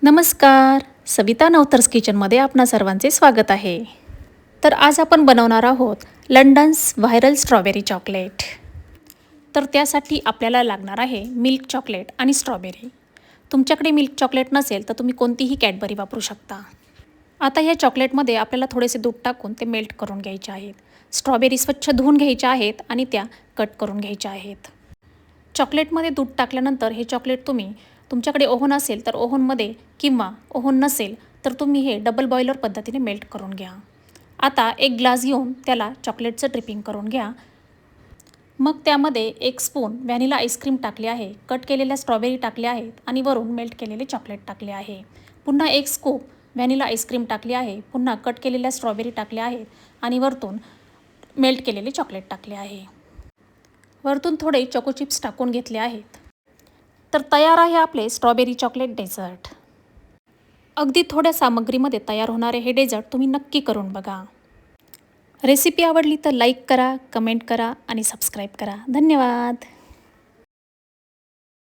नमस्कार, सविता नवथर्स किचनमध्ये आपणा सर्वांचे स्वागत आहे. तर आज आपण बनवणार आहोत लंडन्स व्हायरल स्ट्रॉबेरी चॉकलेट. तर त्यासाठी आपल्याला लागणार आहे मिल्क चॉकलेट आणि स्ट्रॉबेरी. तुमच्याकडे मिल्क चॉकलेट नसेल तर तुम्ही कोणतीही कॅडबरी वापरू शकता. आता या चॉकलेटमध्ये आपल्याला थोडेसे दूध टाकून ते मेल्ट करून घ्यायचे आहेत. स्ट्रॉबेरी स्वच्छ धुवून घ्यायच्या आहेत आणि त्या कट करून घ्यायच्या आहेत. चॉकलेटमध्ये दूध टाकल्यानंतर हे चॉकलेट तुम्ही तुमच्याकडे ओव्हन असेल तर ओव्हनमध्ये किंवा ओव्हन नसेल तर तुम्ही हे डबल बॉयलर पद्धतीने मेल्ट करून घ्या. आता एक ग्लास घेऊन त्याला चॉकलेटचं ड्रिपिंग करून घ्या. मग त्यामध्ये 1 स्पून व्हॅनिला आईस्क्रीम टाकले आहे, कट केलेल्या स्ट्रॉबेरी टाकल्या आहेत आणि वरून मेल्ट केलेले चॉकलेट टाकले आहे. पुन्हा 1 स्कूप व्हॅनिला आईस्क्रीम टाकली आहे, पुन्हा कट केलेल्या स्ट्रॉबेरी टाकल्या आहेत आणि वरतून मेल्ट केलेले चॉकलेट टाकले आहे. वरतून थोडे चोको चिप्स टाकून घेतले आहेत. तर तयार आहे आपले स्ट्रॉबेरी चॉकलेट डेझर्ट. अगदी थोड्या सामग्रीमध्ये तयार होणारे हे डेझर्ट तुम्ही नक्की करून बघा. रेसिपी आवडली तर लाईक करा, कमेंट करा आणि सबस्क्राईब करा. धन्यवाद.